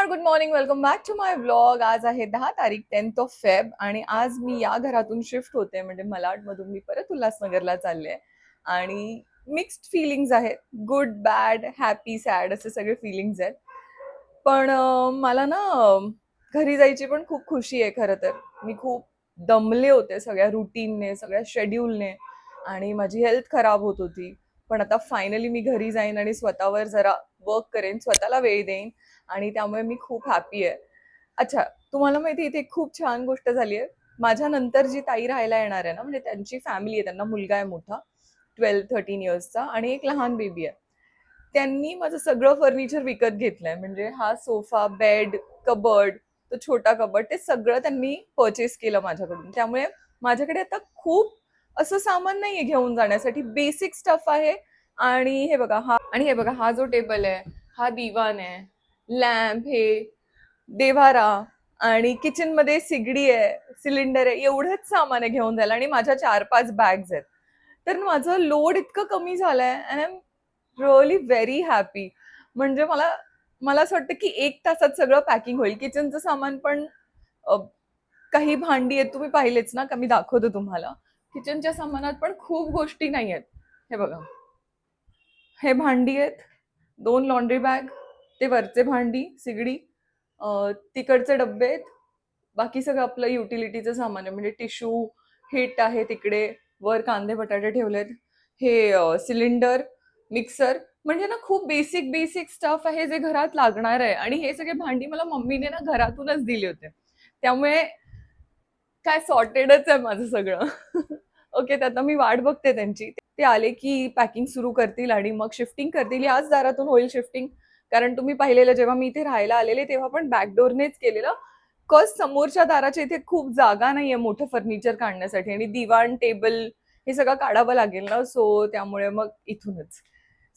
Everyone, good morning. Welcome back to my vlog. आज आहे 10 तारीख, 10th ऑफ फेब आणि आज मी या घरातून शिफ्ट होते. म्हणजे मलाडमधून मी परत उल्हासनगरला चालले आणि मिक्स्ड फिलिंग्स आहेत. गुड, बॅड, हॅपी, सॅड असे सगळे फिलिंग्स आहेत. पण मला ना घरी जायची पण खूप खुशी आहे. खरं तर मी खूप दमले होते सगळ्या रुटीनने, सगळ्या शेड्यूलने आणि माझी हेल्थ खराब होत होती. पण आता फायनली मी घरी जाईन आणि स्वतःवर जरा वर्क करेन, स्वतःला वेळ देईन आणि त्यामुळे मी खूप हॅपी आहे. अच्छा, तुम्हाला माहिती इथे एक खूप छान गोष्ट झाली आहे. माझ्या नंतर जी ताई राहायला येणार आहे ना, म्हणजे त्यांची फॅमिली आहे, त्यांना मुलगा आहे मोठा 12-13 इयर्सचा आणि एक लहान बेबी आहे. त्यांनी माझं सगळं फर्निचर विकत घेतलंय. म्हणजे हा सोफा, बेड, कबर्ड, तो छोटा कबर्ड, ते सगळं त्यांनी परचेस केलं माझ्याकडून. त्यामुळे माझ्याकडे आता खूप असं सामान नाहीये घेऊन जाण्यासाठी. बेसिक स्टफ आहे. आणि हे बघा हा जो टेबल आहे, हा दिवाण आहे, लॅम्प, हे देव्हारा आणि किचन मध्ये सिगडी आहे, सिलेंडर आहे, एवढंच सामान आहे घेऊन जायला आणि माझ्या 4-5 बॅग्स आहेत. तर माझं लोड इतकं कमी झालंय and I am really very happy. म्हणजे मला मला असं वाटतं की 1 तासात सगळं पॅकिंग होईल. किचनचं सामान पण अ, काही भांडी आहेत, तुम्ही पाहिलेच ना का, मी दाखवतो तुम्हाला. किचनच्या सामानात पण खूप गोष्टी नाही आहेत. हे बघा, हे भांडी आहेत, 2 लॉन्ड्री बॅग, ते वरचे भांडी, सिगडी, तिकडचे डब्बे आहेत. बाकी सगळं आपलं युटिलिटीचं सामान आहे. म्हणजे टिश्यू, हिट आहे तिकडे, वर कांदे बटाटे ठेवलेत, हे सिलेंडर, मिक्सर. म्हणजे ना खूप बेसिक बेसिक स्टफ आहे जे घरात लागणार आहे. आणि हे सगळे भांडी मला मम्मीने ना घरातूनच दिले होते. त्यामुळे काय सॉर्टेडच आहे माझं सगळं. ओके, तर आता मी वाट बघते त्यांची. ते आले की पॅकिंग सुरू करतील आणि मग शिफ्टिंग करतील. याच दारातून होईल शिफ्टिंग. कारण तुम्ही पाहिलेलं, जेव्हा मी इथे राहायला आलेले तेव्हा पण बॅकडोरनेच केलेलं. कॉज समोरच्या दाराच्या इथे खूप जागा नाहीये मोठं फर्निचर काढण्यासाठी आणि दिवाण, टेबल हे सगळं काढावं लागेल ना. सो त्यामुळे मग इथूनच.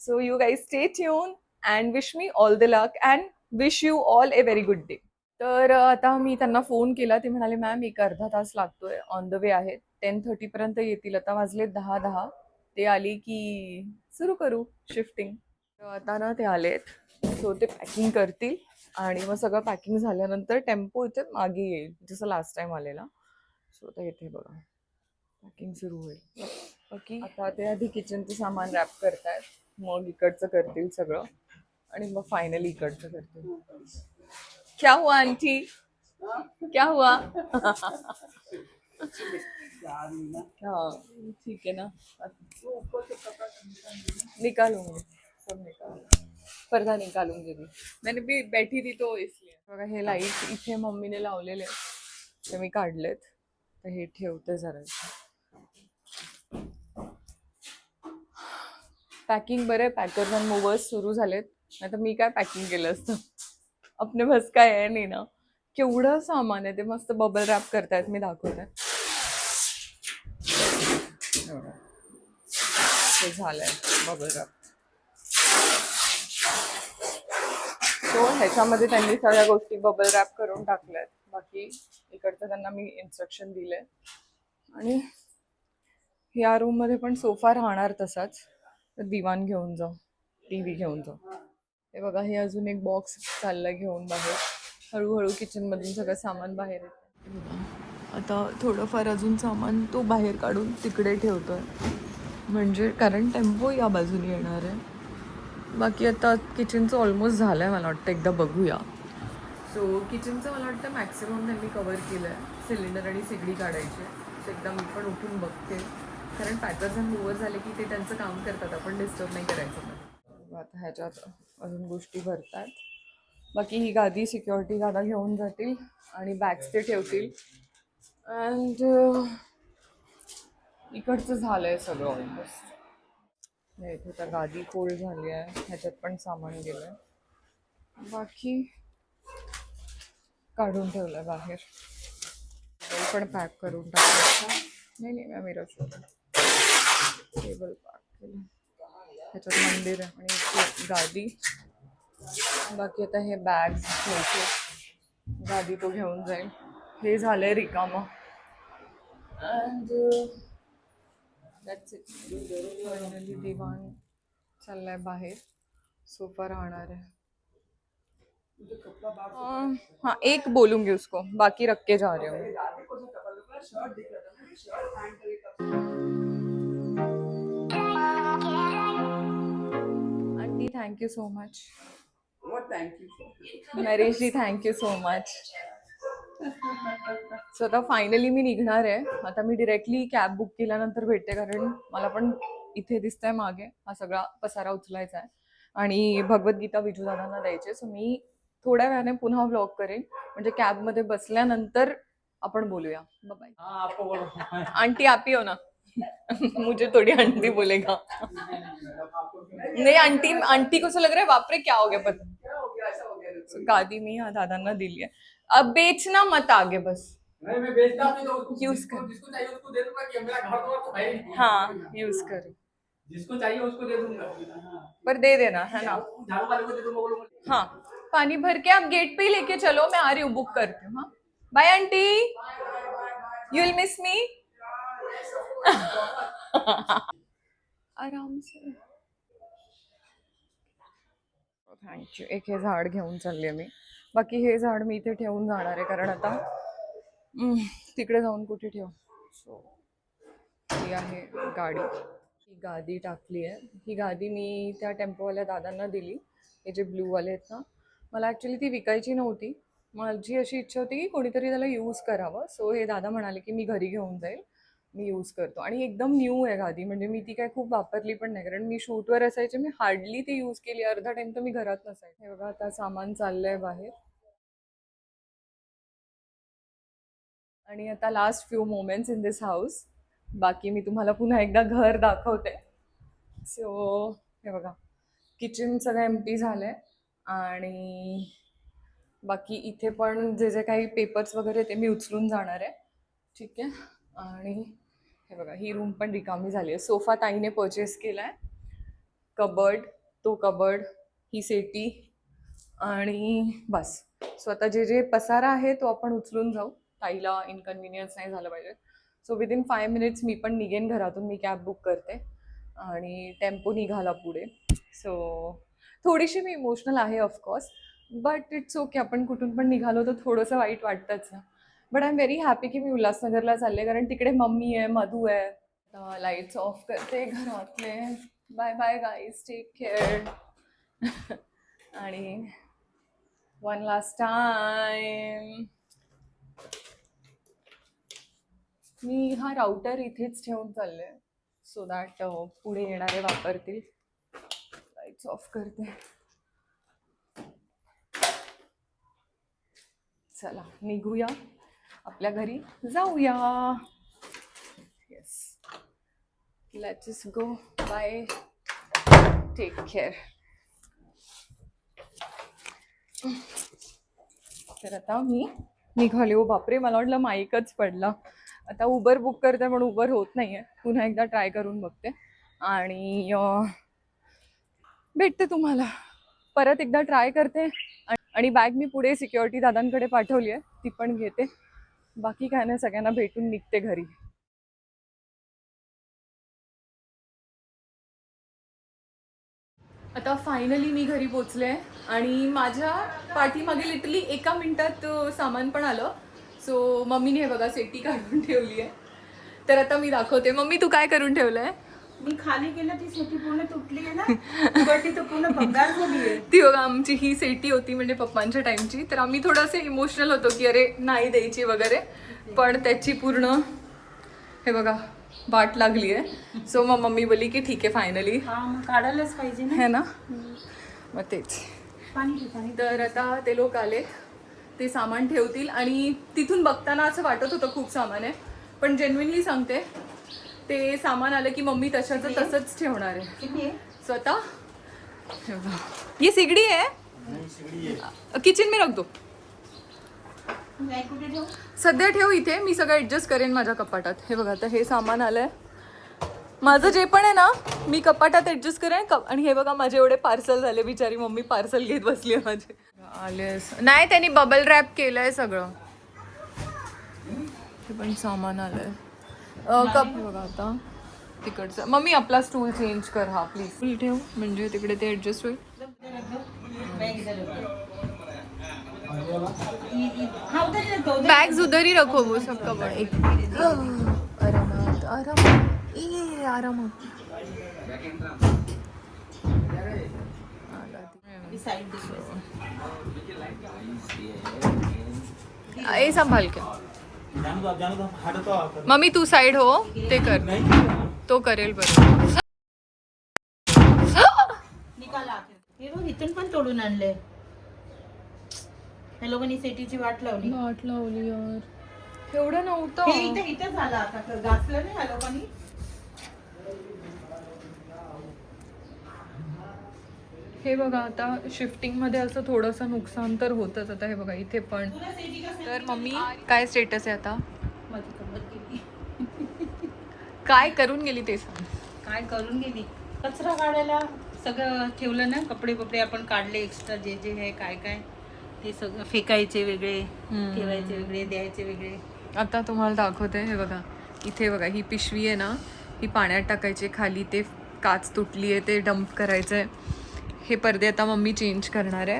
So you guys stay tune and wish me all the luck and wish you all A very good day. तर आता मी त्यांना फोन केला. ते म्हणाले, मॅम एक अर्धा तास लागतोय, ऑन द वे आहेत, 10:30 पर्यंत येतील. आता वाजले 10:10. ते आली की सुरू करू शिफ्टिंग. आता ना ते आलेत, सो ते पॅकिंग करतील आणि मग सगळं पॅकिंग झाल्यानंतर टेम्पो इथे मागे येईल, जसं लास्ट टाइम आलेला. सो आता इथे बघा पॅकिंग सुरू होईल. बाकी आता ते आधी किचनचं सामान रॅप करतायत, मग इकडचं करतील सगळं आणि मग फायनली इकडचं करतील. क्या हुआ आंटी, क्या हुआ? हाँ ठीक है ना, निकालूंगी, सब निकाल, पर्दा निकालूंगी भी. मैंने भी बैठी थी तो इसलिए. बघा हे लाईट इथे मम्मीने लावलेले ते मी काढलेत. तर हे ठेवते जरा. पॅकिंग बरं, पॅकर्स अँड मूवर्स सुरू झालेत. नाही तर मी काय पॅकिंग केलं असतं. अपने बस काय आहे नाही ना. केवढं सामान आहे. ते मस्त बबल रॅप करतायत, मी दाखवते. ते झालंय बबल रॅप. सो ह्याच्यामध्ये त्यांनी सगळ्या गोष्टी बबल रॅप करून टाकल्यात. बाकी इकडचं त्यांना मी इन्स्ट्रक्शन दिलंय. आणि या रूम मध्ये पण सोफा राहणार तसाच. तर दिवाण घेऊन जाऊ, टीव्ही घेऊन जाऊ. हे बघा, हे अजून एक बॉक्स चाललंय घेऊन बाहेर. हळूहळू किचन मधून सगळं सामान बाहेर येतं. आता थोडंफार अजून सामान तो बाहेर काढून तिकडे ठेवतोय, म्हणजे कारण टेम्पो या बाजूने येणार आहे. बाकी आता किचनचं ऑलमोस्ट झालंय मला वाटतं, एकदा बघूया. सो किचनचं मला वाटतं मॅक्सिमम त्यांनी कव्हर केलं आहे. सिलेंडर आणि सिगडी काढायची. सो एकदा मी पण उठून बघते, कारण पॅकर्स अँड मूव्हर झाले की ते त्यांचं काम करतात, आपण डिस्टर्ब नाही करायचं. आता ह्याच्यात अजून गोष्टी भरतात. बाकी ही गादी, सिक्युरिटी गादा घेऊन जातील आणि बॅग्स ते ठेवतील. अँड इकडचं झालंय सगळं ऑलमोस्ट. इथे तर गादी फोल्ड झाली आहे, ह्याच्यात पण सामान गेलंय. बाकी काढून ठेवलंय बाहेर. पण पॅक करून टाकायचं. नाही मी मिरर टेबल पॅक केलं. ह्याच्यात मंदिर आहे आणि गादी. बाकी आता हे बॅग्स घ्यायचे, गादी तो घेऊन जाईल. हे झालंय रिकामं. And that's it. फायनली दिवाण चाललाय बाहेर, सोफा राहणार आहे. हाँ एक बोलूंगी उसको, बाकी रख के जा रही हूँ. Aunty thank you so much. Naresh ji thank you so much. So आता फायनली मी निघणार आहे. आता मी डिरेक्टली कॅब बुक केल्यानंतर भेटते, कारण मला पण इथे दिसतंय मागे हा सगळा पसारा उचलायचा आहे आणि भगवद्गीता विजू दादांना द्यायचे. सो मी थोड्या वेळाने पुन्हा व्लॉग करेन, म्हणजे कॅबमध्ये बसल्यानंतर आपण बोलूया. बाय. आंटी आप ही हो ना. मुझे थोड़ी आंटी बोलेगा. नहीं आंटी, आंटी को तो लग रहा है बाप रे क्या हो गया पता. गादी मी ह्या दादांना दिली आहे. अब बेचना मत आगे बस. नहीं मैं बेचता नहीं, तो यूज कर, जिसको चाहिए उसको दे दूंगा कि मेरा घर तो है ही. हाँ यूज करो, जिसको चाहिए उसको दे दूंगा, पर दे देना है ना. झाड़ू वाले को दे दूंगा. हाँ पानी भर के आप गेट पे ही लेके चलो, मैं आ रही हूँ, बुक करती हूँ. हाँ bye aunty, you will miss me. आराम से. थँक्यू. एक हे झाड घेऊन चालले मी. बाकी हे झाड मी इथे ठेवून जाणार आहे, कारण आता तिकडे जाऊन कुठे ठेव. सो ही आहे गाडी. ही गादी टाकली आहे. ही गादी मी त्या टेम्पोवाल्या दादांना दिली, हे जे ब्लूवाले आहेत ना. मला ॲक्च्युली ती विकायची नव्हती. माझी अशी इच्छा होती की कोणीतरी त्याला यूज करावं. सो हे दादा म्हणाले की मी घरी घेऊन जाईल, मी यूज करतो. आणि एकदम न्यू आहे गादी, म्हणजे मी ती काय खूप वापरली पण नाही, कारण मी शूटवर असायचे, मी हार्डली ती यूज केली. अर्धा टाइम तर मी घरात नसायचे. हे बघा आता सामान चाललंय बाहेर. आणि आता last few moments in this house. बाकी मी तुम्हाला पुन्हा एकदा घर दाखवते. सो हे बघा किचन सगळं एम्प्टी झालंय आणि बाकी इथे पण जे जे काही पेपर्स वगैरे ते मी उचलून जाणार आहे. ठीक आहे. आणि हे बघा ही रूम पण रिकामी झाली आहे. सोफा ताईने परचेस केला आहे, कबर्ड, तो कबर्ड, ही सेटी आणि बस. सो आता जे जे पसारा आहे तो आपण उचलून जाऊ, ताईला इनकन्व्हिनियन्स नाही झालं पाहिजे. सो विदिन 5 मिनिट्स मी पण निघेन घरातून. मी कॅब बुक करते आणि टेम्पो निघाला पुढे. सो थोडीशी मी इमोशनल आहे ऑफकोर्स, बट इट्स ओके. आपण कुठून पण निघालो तर थोडंसं वाईट वाटतंच ना. But I am very happy की मी उल्हासनगरला चालले, कारण तिकडे मम्मी आहे, मधू आहे. लाईट्स ऑफ करते घरातले. Bye bye guys, take care. आणि वन लास्ट टाइम मी हा राउटर इथेच ठेवून चालले, सो दॅट पुढे येणारे वापरतील. लाईट्स ऑफ करते. चला निघूया, आपल्या घरी जाऊया. Yes, let's go. Bye, take care. तर आता मी निघाले. हो बापरे, मला वाटलं माईकच पडला. आता उबर बुक करते पण उबर होत नाही आहे. पुन्हा एकदा ट्राय करून बघते आणि भेटते तुम्हाला. परत एकदा ट्राय करते. आणि बॅग मी पुढे सिक्युरिटी दादांकडे पाठवली आहे, ती पण घेते. बाकी काय नाही, सगळ्यांना भेटून निघते घरी. आता फायनली मी घरी पोचले आणि माझ्या पाठीमागे लिटरली 1 मिनिटात सामान पण आलं. सो मम्मीने हे बघा सेटी काढून ठेवली आहे. तर आता मी दाखवते. मम्मी तू काय करून ठेवलंय? मी खाली गेलं ती सेटी पूर्ण तुटली आहे ना, उघडली तर पूर्ण भंगार झाली आहे. ती बघा आमची ही सेटी होती, म्हणजे पप्पांच्या टाइमची. तर आम्ही थोडंसे इमोशनल होतो की अरे नाही द्यायची वगैरे, पण त्याची पूर्ण हे बघा वाट लागली आहे. सो मग मम्मी बोलली की ठीक आहे फायनली. हा मग काढायलाच पाहिजे ना, है ना. मग तेच. पाणी. तर आता ते लोक आले, ते सामान ठेवतील. आणि तिथून बघताना असं वाटत होतं खूप सामान आहे, पण जेन्युइनली सांगते ते सामान आलं की मम्मी तशाचं तसंच ठेवणार आहे. सो आता ये सिगडी है, किचन में रख दो. सध्या ठेव इथे, मी सगळं ॲडजस्ट करेन माझ्या कपाटात. हे बघा आता हे सामान आलंय माझं, जे पण आहे ना मी कपाटात ॲडजस्ट करेन. आणि हे बघा माझे एवढे पार्सल झाले, बिचारी मम्मी पार्सल घेत बसली आहे माझे. आले नाही, त्यांनी बबल रॅप केलंय सगळं. ते पण सामान आलंय. कप बघा आता तिकडचं. मम्मी आपला स्टूल चेंज कर हा प्लीज. फुल ठेव म्हणजे तिकडे ते ॲडजस्ट होईल. बैग्स उधर ही रखो वो सब कबर्ड। आरामात आरामात ये आरामात। ये संभाल के मम्मी तू साइड हो ते कर तो करेल बरोबर। हे बघ इथून पण तोडून आणले ह्या लोकांनी सेटीची वाट लावली यार एवढं नव्हतं हे इथं इथं झालं आता घासलं नाही ह्या लोकांनी हे बघा आता शिफ्टिंग मध्ये असं थोडंसं नुकसान तर होतच आता हे बघा इथे पण। तर मम्मी काय स्टेटस आहे आता माझी गंमत केली काय करून गेली ते सांग। काय करून गेली कचरा काढायला सगळं ठेवलं ना कपडे बपडे आपण काढले एक्स्ट्रा जे जे आहे काय काय ते सगळं फेकायचे वेगळे ठेवायचे वेगळे द्यायचे वेगळे। आता तुम्हाला दाखवते हे बघा इथे बघा ही पिशवी आहे ना ही पाण्यात टाकायची खाली ते काच तुटली आहे ते डंप करायचं आहे। हे पडदे आता मम्मी चेंज करणार आहे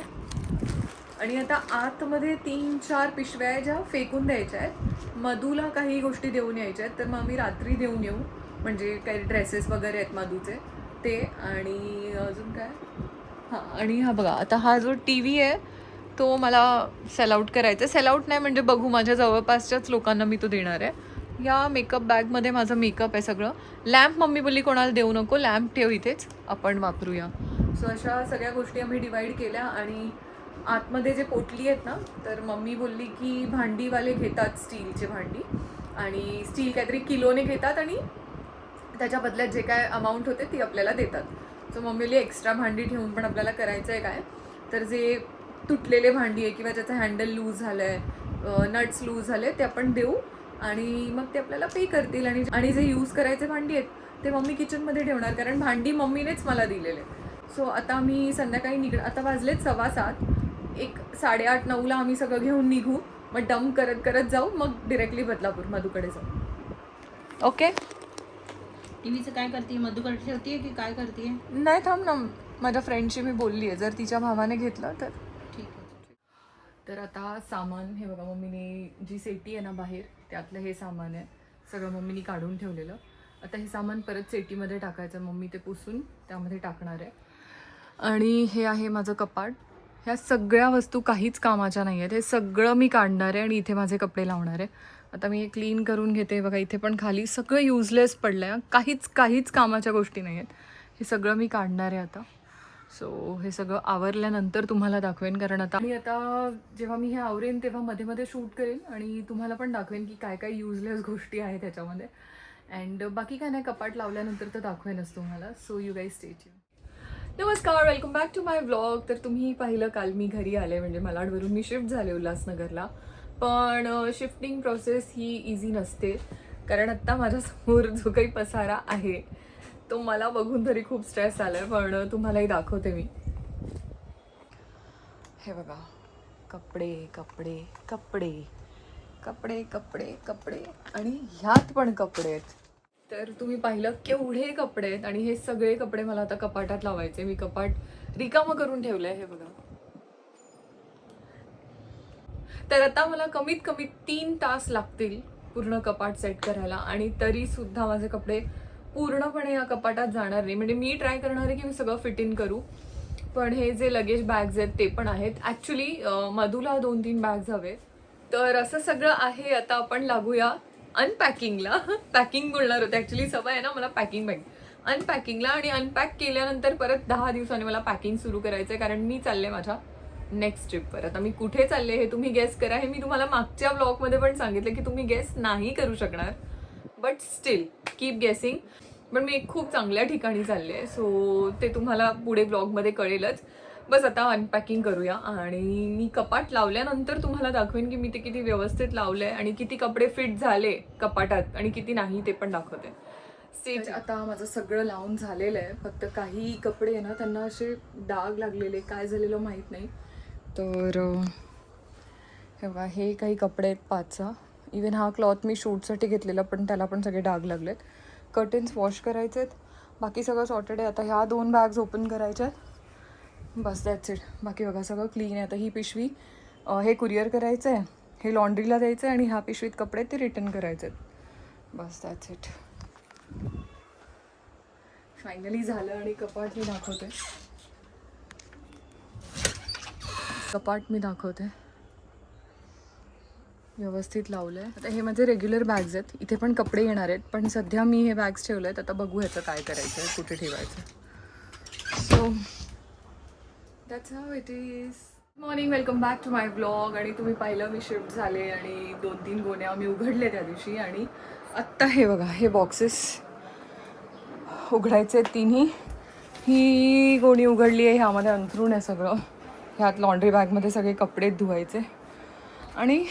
आणि आता आतमध्ये 3-4 पिशव्या आहे ज्या फेकून द्यायच्या आहेत। मधूला काही गोष्टी देऊन यायच्या आहेत तर मग आम्ही रात्री देऊन येऊ म्हणजे काही ड्रेसेस वगैरे आहेत मधूचे ते आणि अजून काय हां आणि हा बघा आता हा जो टी व्ही आहे तो मला सेल आउट करायचा आहे। सेल आउट नाही म्हणजे बघू माझ्या जवळपासच्याच लोकांना मी तो देणार आहे। या मेकअप बॅगमध्ये माझं मेकअप आहे सगळं। लॅम्प मम्मी बोलली कोणाला देऊ नको लॅम्प ठेव इथेच आपण वापरूया। सो अशा सगळ्या गोष्टी आम्ही डिवाईड केल्या आणि आतमध्ये जे पोटली आहेत ना तर मम्मी बोलली की भांडीवाले घेतात स्टीलचे भांडी आणि स्टील काहीतरी किलोने घेतात आणि त्याच्या बदल्यात जे काय अमाऊंट होते ती आपल्याला देतात। सो मम्मीला एक्स्ट्रा भांडी ठेवून पण आपल्याला करायचं आहे काय तर जे तुटलेले भांडी आहे किंवा ज्याचं हँडल लूज झालं आहे नट्स लूज झाले ते आपण देऊ आणि मग ते आपल्याला पे करतील आणि जे यूज करायचे भांडी आहेत ते मम्मी किचनमध्ये ठेवणार कारण भांडी मम्मीनेच मला दिलेले। सो आता मी संध्याकाळी आता वाजलेत 6:15 एक 8:30-9ला आम्ही सगळं घेऊन निघू मग डंप करत करत जाऊ मग डिरेक्टली बदलापूर मधूकडे जाऊ। ओके टीव्हीचं काय करते मधुकर ठेवते की काय करते नाही थांब ना माझ्या फ्रेंडशी मी बोलली आहे जर तिच्या भावाने घेतलं तर ठीक आहे। तर आता सामान हे बघा मम्मीने जी सेटी आहे ना बाहेर त्यातलं हे सामान आहे सगळं मम्मीने काढून ठेवलेलं। आता हे सामान परत सेटीमध्ये टाकायचं मम्मी ते पुसून त्यामध्ये टाकणार आहे आणि हे आहे माझं कपाट। ह्या सगळ्या वस्तू काहीच कामाच्या नाही आहेत हे सगळं मी काढणार आहे आणि इथे माझे कपडे लावणार आहे। आता मी हे क्लीन करून घेते बघा इथे पण खाली सगळं युजलेस पडलं आहे काहीच कामाच्या गोष्टी नाही आहेत हे सगळं मी काढणार आहे आता। सो हे सगळं आवरल्यानंतर तुम्हाला दाखवेन कारण आता जेव्हा मी हे आवरेन तेव्हा मध्ये मध्ये शूट करेन आणि तुम्हाला पण दाखवेन की काय काय युजलेस गोष्टी आहेत त्याच्यामध्ये अँड बाकी काय नाही कपाट लावल्यानंतर तर दाखवेनच तुम्हाला। So you guys stay tune. नमस्कार welcome back to my vlog. तर तुम्ही पाहिलं काल मी घरी आले म्हणजे मालाडवरून मी शिफ्ट झाले उल्हासनगरला पण शिफ्टिंग प्रोसेस ही इझी नसते कारण आत्ता माझ्यासमोर जो काही पसारा आहे तो मला बघून तरी खूप स्ट्रेस आलाय पण तुम्हालाही दाखवते मी। हे बघा कपडे कपडे कपडे कपडे कपडे कपडे आणि ह्यात पण कपडे आहेत। तर तुम्ही पाहिलं केवढे कपडे आहेत आणि हे सगळे कपडे मला आता कपाटात लावायचे। मी कपाट रिकामं करून ठेवलंय हे बघा। तर आता मला कमीत कमी 3 तास लागतील पूर्ण कपाट सेट करायला आणि तरी सुद्धा माझे कपडे पूर्णपणे या कपाटात जाणार नाही म्हणजे मी ट्राय करणार आहे की मी सगळं फिट इन करू पण हे जे लगेज बॅग्स आहेत ते पण आहेत। ॲक्च्युली मधूला 2-3 बॅग्स हवे तर असं सगळं आहे। आता आपण लागूया अनपॅकिंगला। पॅकिंग बोलणार होते ॲक्च्युली सवय आहे ना मला पॅकिंग अनपॅकिंगला आणि अनपॅक केल्यानंतर परत 10 दिवसांनी मला पॅकिंग सुरू करायचं आहे कारण मी चालले माझ्या नेक्स्ट ट्रिपवर। आता मी कुठे चालले हे तुम्ही गेस करा। हे मी तुम्हाला मागच्या ब्लॉगमध्ये पण सांगितलं की तुम्ही गेस नाही करू शकणार बट स्टील कीप गेसिंग। पण मी एक खूप चांगल्या ठिकाणी चालले आहे सो ते तुम्हाला पुढे ब्लॉगमध्ये कळेलच। बस आता अनपॅकिंग करूया आणि मी कपाट लावल्यानंतर तुम्हाला दाखवेन की मी ते किती व्यवस्थित लावलं आहे आणि किती कपडे फिट झाले कपाटात आणि किती नाही ते पण दाखवते। स्टेज आता माझं सगळं लावून झालेलं आहे फक्त काही कपडे आहे ना त्यांना असे डाग लागलेले काय झालेलं माहीत नाही। तर हे बघा हे काही कपडे आहेत 5-6 इवन हा क्लॉथ मी शूटसाठी घेतलेला पण त्याला पण सगळे डाग लागलेत। कर्टन्स वॉश करायचे आहेत बाकी सगळं सॉर्टेड आहे। आता ह्या 2 बॅग्स ओपन करायच्या आहेत बस दॅट्स इट। बाकी बघा सगळं क्लीन आहे। आता ही पिशवी हे कुरिअर करायचं आहे हे लॉन्ड्रीला द्यायचं आणि ह्या पिशवीत कपडे ते रिटर्न करायचे आहेत. बस दॅट्स इट. फायनली झालं आणि कपाट मी दाखवते. कपाट मी दाखवते. व्यवस्थित लावलं आहे. आता हे माझे रेग्युलर बॅग्स आहेत. इथे पण कपडे येणार आहेत, पण सध्या मी हे बॅग्स ठेवले आहेत. आता बघू ह्याचं काय करायचं आहे, कुठे ठेवायचं. So that's how it is. Morning, welcome back to my vlog. आणि तुम्ही पाहिलं मी शिफ्ट झाले आणि 2-3 गोण्या मी उघडले त्या दिवशी. आणि आत्ता हे बघा, हे बॉक्सेस उघडायचे आहेत तिन्ही. ही गोणी उघडली आहे. ह्यामध्ये अंथरूण आहे सगळं. ह्यात लॉन्ड्री बॅगमध्ये सगळे कपडे धुवायचे. आणि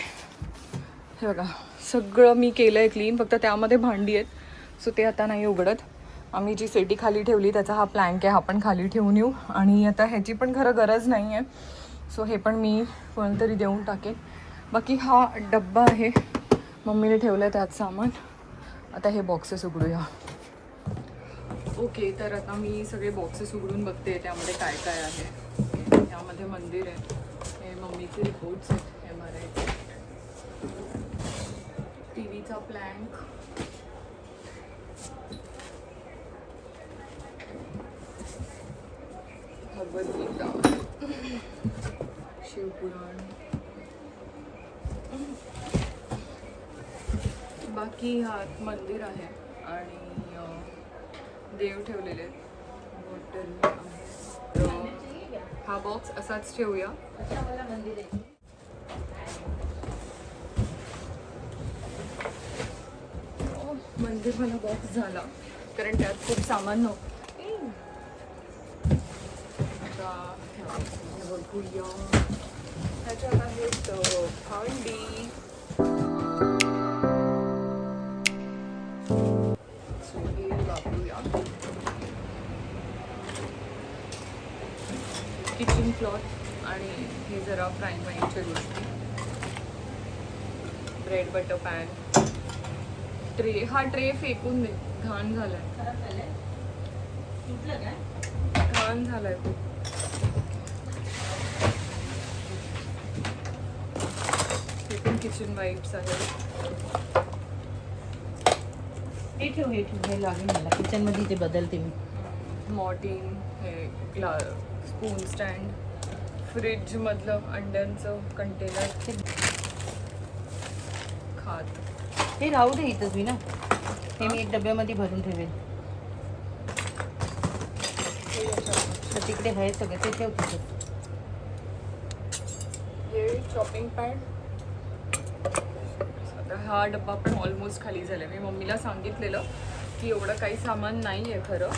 हे बघा सगळं मी केलं आहे क्लीन. फक्त त्यामध्ये भांडी आहेत, सो ते आता नाही उघडत. आम्ही जी सेटी खाली ठेवली त्याचा हा प्लँक आहे, हा पण खाली ठेवून येऊ. आणि आता ह्याची पण खरं गरज नाही आहे, सो हे पण मी कोणाला तरी देऊन टाकेन. बाकी हा डब्बा आहे, मम्मीने ठेवलं आहे त्यात सामान. आता हे बॉक्सेस उघडूया. ओके, तर आता मी सगळे बॉक्सेस उघडून बघते त्यामध्ये काय काय आहे. यामध्ये मंदिर आहे, हे मम्मीचे रिपोर्ट्स आहेत, MRI, टीव्हीचा प्लँक, भगवद्गीता, शिवपुराण. बाकी हा मंदिर आहे आणि देव ठेवलेले आहेत. हा बॉक्स असाच ठेवूया. मंदिर मला बॉक्स झाला कारण त्यात खूप सामान नव्हतं. आता बघूया ह्याच्यात आहेत भांडी. किचन क्लॉथ आणि हे जरा फ्राईंग पॅनच्या गोष्टी. Bread butter pan, tray. हा ट्रे फेकून दे, घाण झालाय. घाण झालाय खूप. हे पण किचन वाईप्स आहेत. हे ठेव, हे लागेल मला किचनमध्ये. ते बदलते मी. मॉर्टिन, हे स्पून स्टँड, फ्रीजमधलं अंड्यांचं कंटेनर, खात. हे राहू दे इथंच मी ना. हे मी एक डब्यामध्ये भरून ठेवेल. तर तिकडे आहे सगळं, ते ठेव तिथं. हे शॉपिंग पॅड. आता हा डब्बा पण ऑलमोस्ट खाली झाला. मी मम्मीला सांगितलेलं की एवढं काही सामान नाही आहे खरं.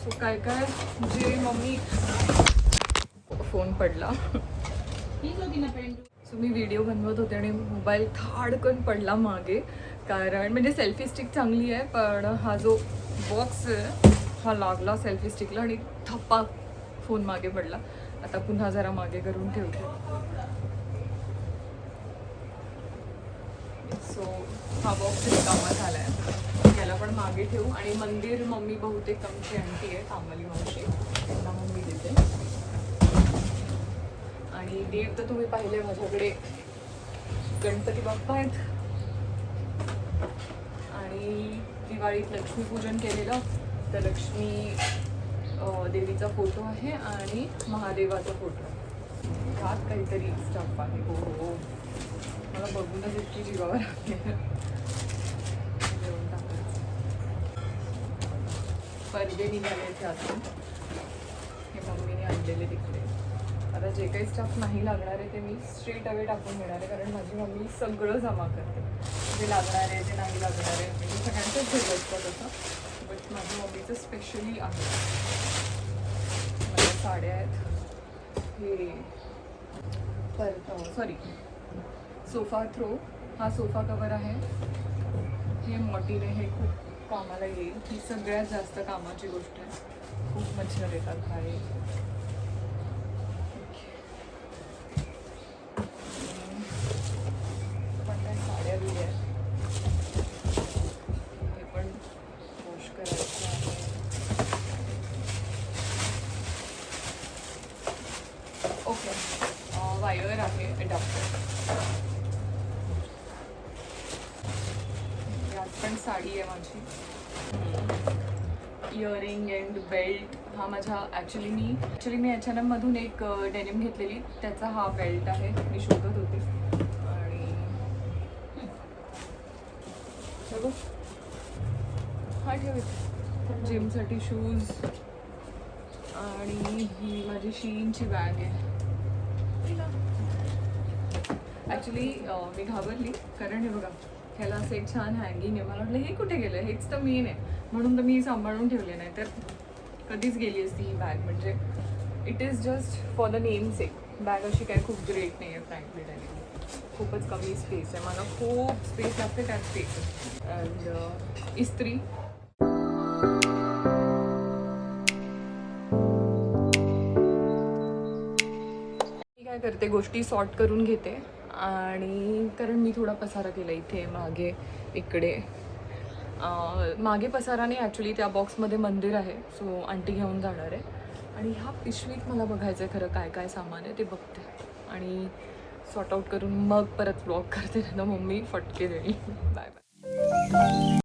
सो काय काय जे मम्मी फोन पडला. सो मी व्हिडिओ बनवत होते आणि मोबाईल थाडकन पडला मागे. कारण म्हणजे सेल्फी स्टिक चांगली आहे, पण हा जो बॉक्स आहे हा लागला सेल्फी स्टिकला आणि थप्पा फोन मागे पडला. आता पुन्हा जरा मागे करून ठेवते. सो हा बॉक्स रिकामा झाला आहे, याला पण मागे ठेवू. आणि मंदिर मम्मी बहुतेक आमची आंटी आहे, कामाली मावशी, त्यांना मम्मी देते. आणि देव तर तुम्ही पाहिले माझ्याकडे गणपती बाप्पा आहेत. आणि दिवाळीत लक्ष्मीपूजन केलेलं, तर लक्ष्मी देवीचा फोटो आहे आणि महादेवाचा फोटो आहे. ह्यात काहीतरी स्टफ आहे. हो हो, मला बघूनच इतकी जीवावर आली. देऊन टाकायचं. पडदे निघाले त्यातून, हे मम्मीने आणलेले तिकडे. आता जे काही स्टफ नाही लागणार आहे ते मी स्ट्रेट अवे टाकून घेणार आहे, कारण माझी मम्मी सगळं जमा करते. जे लागणार आहे, जे नाही लागणार आहे, म्हणजे सगळ्यांचंच घेत असतं तसं. बट माझ्या मम्मीचं स्पेशली आहे. माझ्या साड्या आहेत. हे सॉरी, सोफा थ्रो. हा सोफा कवर आहे. हे मॉर्टिन आहे, हे खूप कामाला येईल. ही सगळ्यात जास्त कामाची गोष्ट आहे. खूप मच्छर येतात बाहेर. पण काय साड्या दिल्या आहेत, हे पण वॉश करायचं आहे. ओके, वायर आहे, अडॅप्टर. पण साडी आहे माझी. इयरिंग अँड बेल्ट हा माझा ॲक्च्युली मी H&M मधून एक डेनिम घेतलेली, त्याचा हा बेल्ट आहे. मी शोधत होते आणि बघू हा ठेवते. जिमसाठी शूज आणि ही माझी शीनची बॅग आहे. ॲक्च्युली मी घाबरली कारण हे बघा ह्याला असं एक छान हँगिंग आहे. मला वाटलं हे कुठे गेलं, हेच तर मेन आहे, म्हणून तर मी सांभाळून ठेवले, नाही तर कधीच गेली असती ही बॅग. म्हणजे it is just for the name sec. Bag अशी काय खूप ग्रेट नाही आहे फ्रँकली टेलिंग. खूपच कमी स्पेस आहे, मला खूप स्पेस लागते त्यात स्पेस आहे. अँड इस्त्री मी काय करते, गोष्टी सॉर्ट करून घेते. आणि कारण मी थोडा पसारा केला इथे मागे इकडे. मागे पसारा नाही, ॲक्च्युली त्या बॉक्समध्ये मंदिर आहे, सो आंटी घेऊन जाणार आहे. आणि ह्या पिशवीत मला बघायचं आहे खरं काय काय सामान आहे ते बघते आणि सॉर्ट आऊट करून मग परत ब्लॉग करते, ना मम्मी फटके देईल. Bye bye.